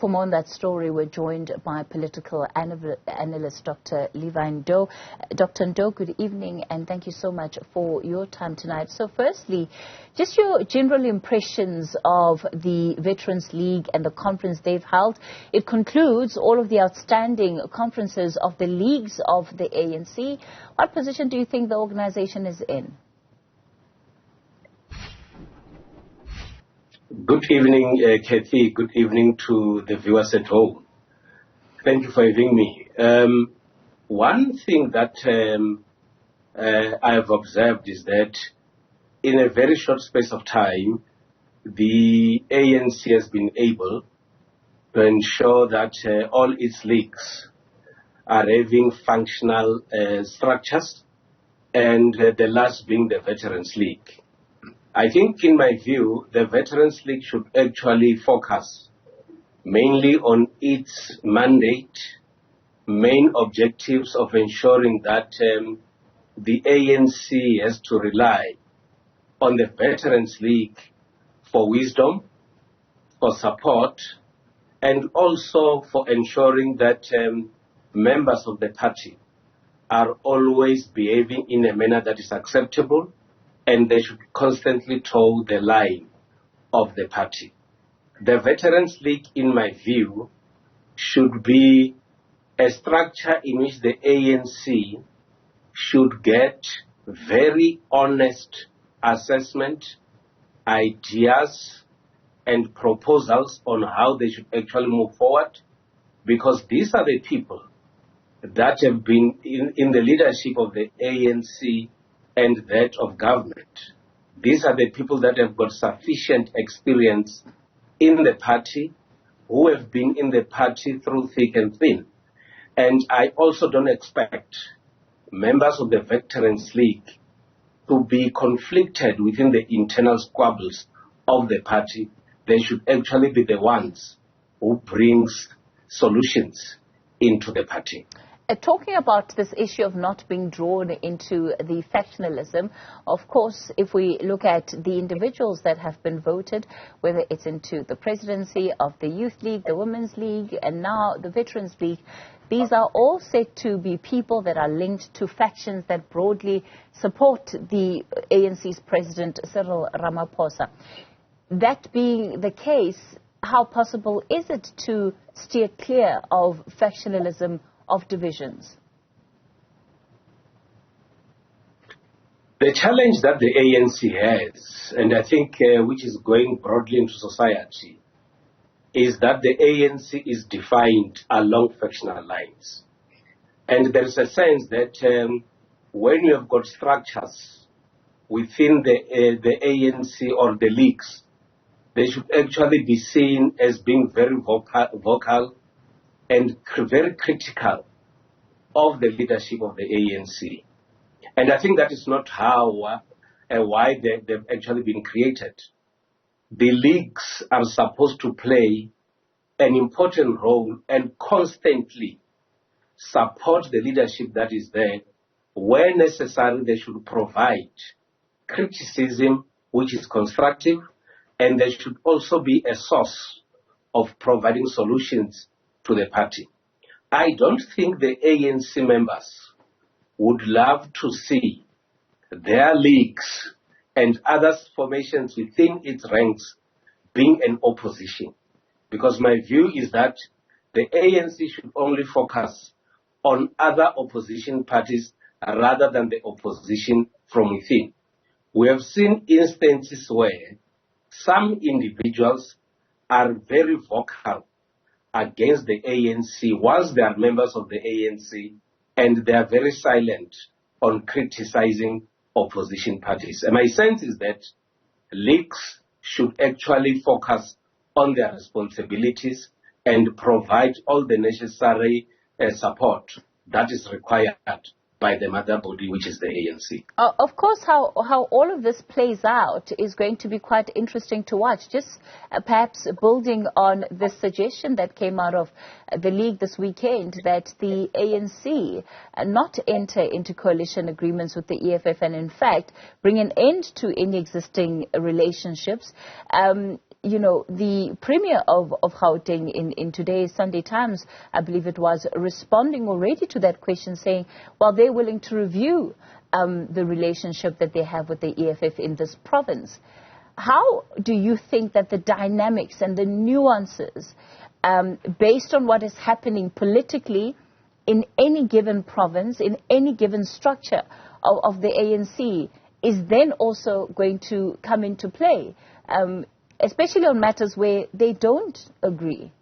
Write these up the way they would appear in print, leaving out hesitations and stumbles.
For more on that story, we're joined by political analyst Dr Levy Ndou. Dr Ndou, good evening, and thank you so much for your time tonight. So firstly, just your general impressions of the Veterans League and the conference they've held. It concludes all of the outstanding conferences of the leagues of the ANC. What position do you think the organization is in? Good evening, Kathy. Good evening to the viewers at home. Thank you for having me. One thing that I have observed is that in a very short space of time, the ANC has been able to ensure that all its leagues are having functional structures, and the last being the Veterans League. I think, in my view, the Veterans League should actually focus mainly on its mandate, main objectives of ensuring that the ANC has to rely on the Veterans League for wisdom, for support, and also for ensuring that members of the party are always behaving in a manner that is acceptable, and they should constantly toe the line of the party. The Veterans League, in my view, should be a structure in which the ANC should get very honest assessment, ideas, and proposals on how they should actually move forward, because these are the people that have been in the leadership of the ANC and that of government. These are the people that have got sufficient experience in the party, who have been in the party through thick and thin. And I also don't expect members of the Veterans League to be conflicted within the internal squabbles of the party. They should actually be the ones who brings solutions into the party. Talking about this issue of not being drawn into the factionalism, of course, if we look at the individuals that have been voted, whether it's into the presidency of the Youth League, the Women's League, and now the Veterans League, these are all said to be people that are linked to factions that broadly support the ANC's president, Cyril Ramaphosa. That being the case, how possible is it to steer clear of factionalism, of divisions? The challenge that the ANC has, and I think which is going broadly into society, is that the ANC is defined along factional lines. And there is a sense that when you have got structures within the ANC or the leagues, they should actually be seen as being very vocal and very critical of the leadership of the ANC. And I think that is not how why they've actually been created. The leagues are supposed to play an important role and constantly support the leadership that is there. Where necessary, they should provide criticism which is constructive, and they should also be a source of providing solutions to the party. I don't think the ANC members would love to see their leagues and other formations within its ranks being an opposition, because my view is that the ANC should only focus on other opposition parties rather than the opposition from within. We have seen instances where some individuals are very vocal against the ANC once they are members of the ANC, and they are very silent on criticizing opposition parties. And my sense is that leagues should actually focus on their responsibilities and provide all the necessary support that is required by the mother body, which is the ANC. Of course, how all of this plays out is going to be quite interesting to watch. Just perhaps building on this suggestion that came out of the League this weekend, that the ANC not enter into coalition agreements with the EFF and, in fact, bring an end to any existing relationships. you know, the Premier of Gauteng in today's Sunday Times, I believe it was, responding already to that question, saying, well, they're willing to review the relationship that they have with the EFF in this province. How do you think that the dynamics and the nuances, based on what is happening politically in any given province, in any given structure of the ANC, is then also going to come into play, especially on matters where they don't agree?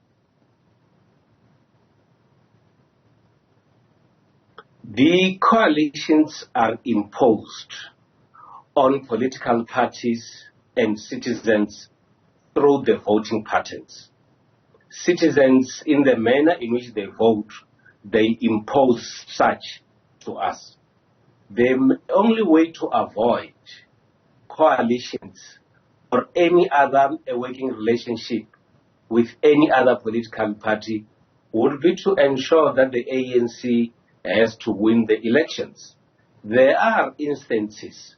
The coalitions are imposed on political parties and citizens through the voting patterns. Citizens, in the manner in which they vote, they impose such to us. The only way to avoid coalitions or any other working relationship with any other political party would be to ensure that the ANC has to win the elections. There are instances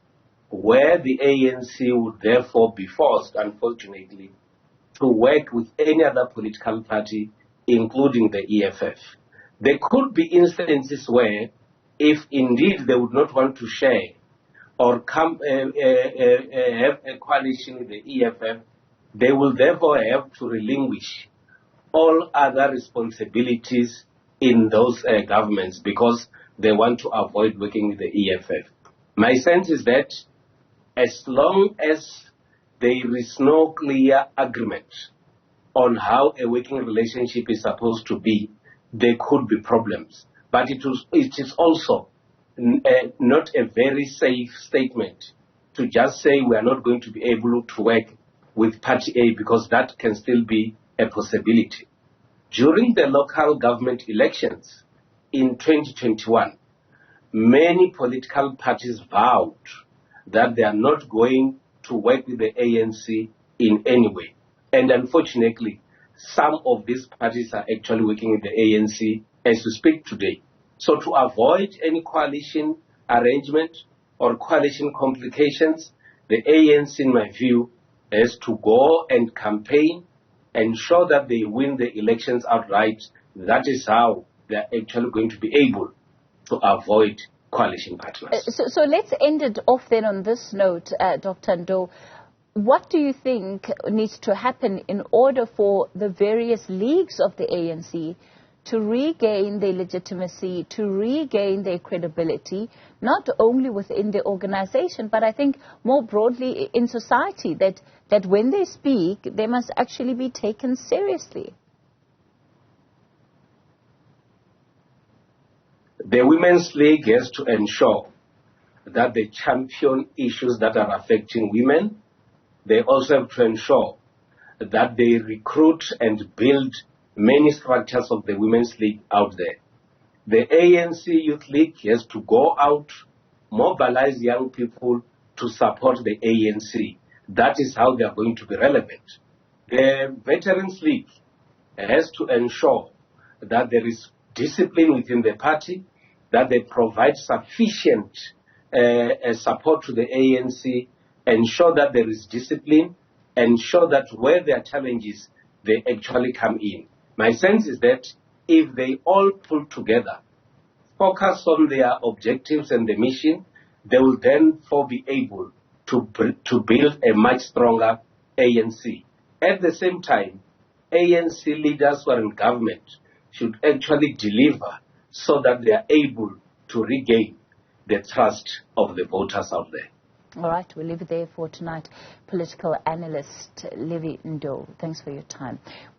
where the ANC would therefore be forced, unfortunately, to work with any other political party, including the EFF. There could be instances where, if indeed they would not want to share or have a coalition with the EFF, they will therefore have to relinquish all other responsibilities in those governments because they want to avoid working with the EFF. My sense is that as long as there is no clear agreement on how a working relationship is supposed to be, there could be problems. But it is also not a very safe statement to just say we are not going to be able to work with Party A, because that can still be a possibility. During the local government elections in 2021, many political parties vowed that they are not going to work with the ANC in any way. And unfortunately, some of these parties are actually working with the ANC as we speak today. So to avoid any coalition arrangement or coalition complications, the ANC, in my view, has to go and campaign, ensure that they win the elections outright. That is how they are actually going to be able to avoid coalition partners. So let's end it off then on this note, Dr. Ndou. What do you think needs to happen in order for the various leagues of the ANC to regain their legitimacy, to regain their credibility, not only within the organization, but I think more broadly in society, that when they speak, they must actually be taken seriously? The Women's League has to ensure that they champion issues that are affecting women. They also have to ensure that they recruit and build many structures of the Women's League out there. The ANC Youth League has to go out, mobilize young people to support the ANC. That is how they are going to be relevant. The Veterans League has to ensure that there is discipline within the party, that they provide sufficient support to the ANC, ensure that there is discipline, ensure that where there are challenges, they actually come in. My sense is that if they all pull together, focus on their objectives and the mission, they will then be able to build a much stronger ANC. At the same time, ANC leaders who are in government should actually deliver so that they are able to regain the trust of the voters out there. All right, we'll leave it there for tonight. Political analyst Levy Ndou, thanks for your time.